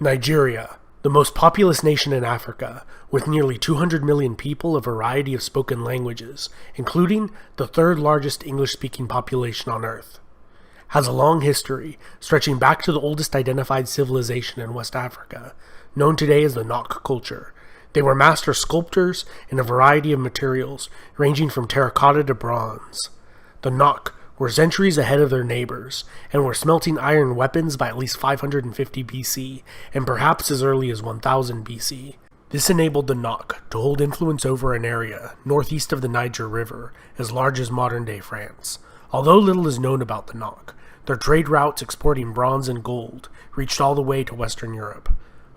Nigeria, the most populous nation in Africa, with nearly 200 million people, a variety of spoken languages, including the third largest English-speaking population on Earth, has a long history stretching back to the oldest identified civilization in West Africa, known today as the Nok culture. They were master sculptors in a variety of materials, ranging from terracotta to bronze. The Nok were centuries ahead of their neighbors, and were smelting iron weapons by at least 550 BC, and perhaps as early as 1000 BC. This enabled the Nok to hold influence over an area northeast of the Niger River, as large as modern-day France. Although little is known about the Nok, their trade routes exporting bronze and gold reached all the way to Western Europe.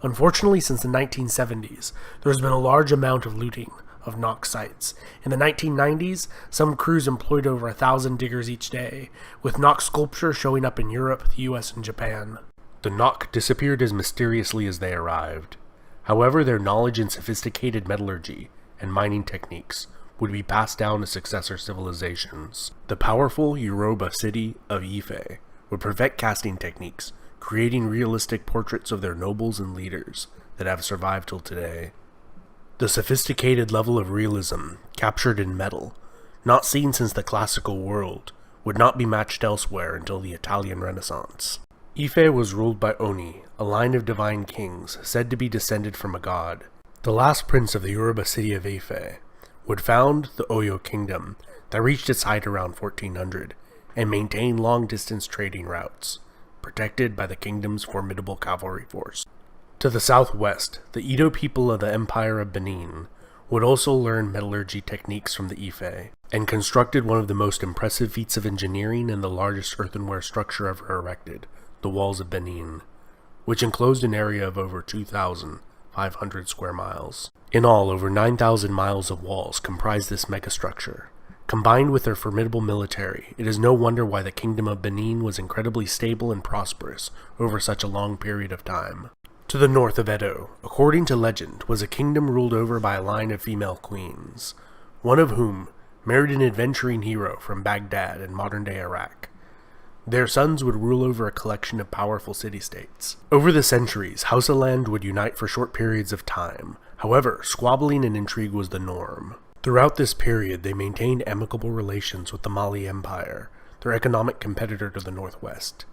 Unfortunately, since the 1970s, there has been a large amount of looting of Nok sites. In the 1990s, some crews employed over 1,000 diggers each day, with Nok sculpture showing up in Europe, the US, and Japan. The Nok disappeared as mysteriously as they arrived. However, their knowledge in sophisticated metallurgy and mining techniques would be passed down to successor civilizations. The powerful Yoruba city of Ife would perfect casting techniques, creating realistic portraits of their nobles and leaders that have survived till today. The sophisticated level of realism captured in metal, not seen since the classical world, would not be matched elsewhere until the Italian Renaissance. Ife was ruled by Oni, a line of divine kings said to be descended from a god. The last prince of the Yoruba city of Ife would found the Oyo kingdom that reached its height around 1400 and maintained long-distance trading routes, protected by the kingdom's formidable cavalry force. To the southwest, the Edo people of the Empire of Benin would also learn metallurgy techniques from the Ife, and constructed one of the most impressive feats of engineering and the largest earthenware structure ever erected, the Walls of Benin, which enclosed an area of over 2,500 square miles. In all, over 9,000 miles of walls comprise this megastructure. Combined with their formidable military, it is no wonder why the Kingdom of Benin was incredibly stable and prosperous over such a long period of time. To the north of Edo, according to legend, was a kingdom ruled over by a line of female queens, one of whom married an adventuring hero from Baghdad in modern-day Iraq. Their sons would rule over a collection of powerful city-states. Over the centuries, Hausaland would unite for short periods of time. However, squabbling and intrigue was the norm. Throughout this period, they maintained amicable relations with the Mali Empire, their economic competitor to the northwest,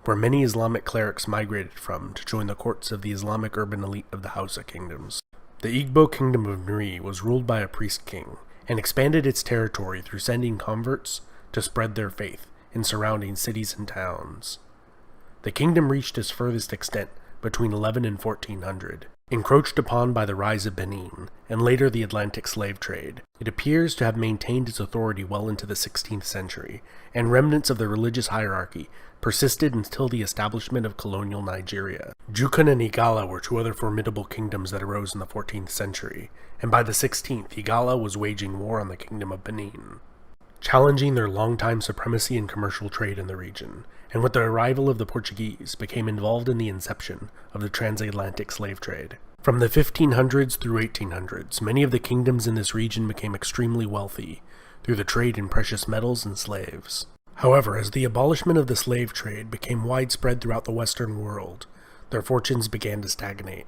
where many Islamic clerics migrated from to join the courts of the Islamic urban elite of the Hausa kingdoms. The Igbo kingdom of Nri was ruled by a priest king, and expanded its territory through sending converts to spread their faith in surrounding cities and towns. The kingdom reached its furthest extent between 11 and 1400. Encroached upon by the rise of Benin, and later the Atlantic slave trade, it appears to have maintained its authority well into the 16th century, and remnants of the religious hierarchy persisted until the establishment of colonial Nigeria. Jukun and Igala were two other formidable kingdoms that arose in the 14th century, and by the 16th, Igala was waging war on the Kingdom of Benin, challenging their long-time supremacy in commercial trade in the region, and with the arrival of the Portuguese, became involved in the inception of the transatlantic slave trade. From the 1500s through 1800s, many of the kingdoms in this region became extremely wealthy through the trade in precious metals and slaves. However, as the abolishment of the slave trade became widespread throughout the Western world, their fortunes began to stagnate.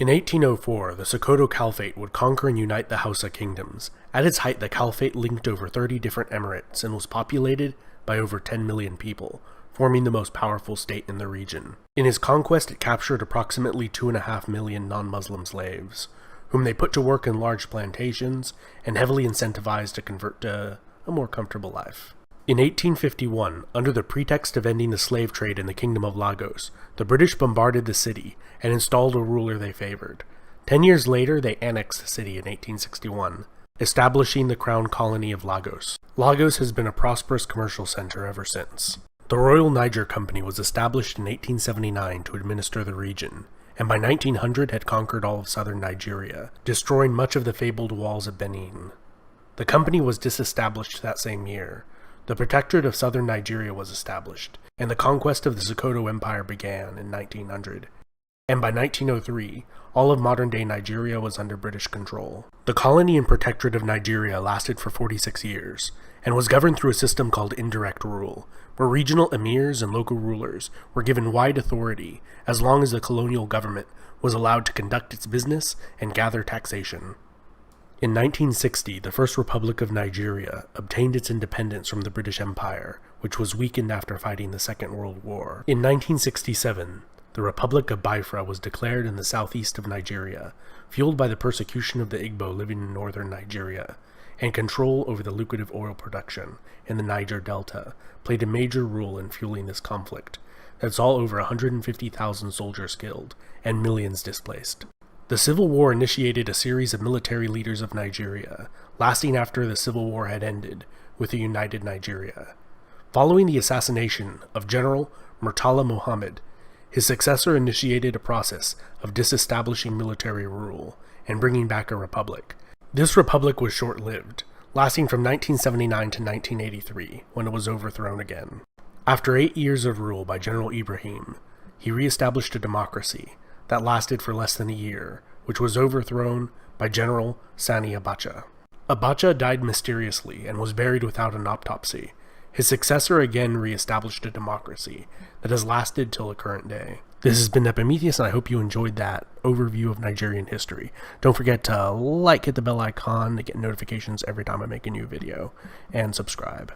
In 1804, the Sokoto Caliphate would conquer and unite the Hausa kingdoms. At its height, the Caliphate linked over 30 different emirates and was populated by over 10 million people, forming the most powerful state in the region. In his conquest, it captured approximately 2.5 million non-Muslim slaves, whom they put to work in large plantations and heavily incentivized to convert to a more comfortable life. In 1851, under the pretext of ending the slave trade in the Kingdom of Lagos, the British bombarded the city and installed a ruler they favored. 10 years later, they annexed the city in 1861, establishing the crown colony of Lagos. Lagos has been a prosperous commercial center ever since. The Royal Niger Company was established in 1879 to administer the region, and by 1900 had conquered all of southern Nigeria, destroying much of the fabled walls of Benin. The company was disestablished that same year. The Protectorate of southern Nigeria was established, and the conquest of the Sokoto Empire began in 1900. and by 1903, all of modern-day Nigeria was under British control. The colony and protectorate of Nigeria lasted for 46 years, and was governed through a system called indirect rule, where regional emirs and local rulers were given wide authority as long as the colonial government was allowed to conduct its business and gather taxation. In 1960, the First Republic of Nigeria obtained its independence from the British Empire, which was weakened after fighting the Second World War. In 1967, the Republic of Biafra was declared in the southeast of Nigeria, fueled by the persecution of the Igbo living in northern Nigeria, and control over the lucrative oil production in the Niger Delta played a major role in fueling this conflict that saw over 150,000 soldiers killed and millions displaced. The Civil War initiated a series of military leaders of Nigeria, lasting after the Civil War had ended with a united Nigeria. Following the assassination of General Murtala Muhammad, his successor initiated a process of disestablishing military rule and bringing back a republic. This republic was short-lived, lasting from 1979 to 1983, when it was overthrown again. After 8 years of rule by General Ibrahim, he re-established a democracy that lasted for less than a year, which was overthrown by General Sani Abacha. Abacha died mysteriously and was buried without an autopsy. His successor again re-established a democracy that has lasted till the current day. This has been Epimetheus, and I hope you enjoyed that overview of Nigerian history. Don't forget to hit the bell icon to get notifications every time I make a new video, and subscribe.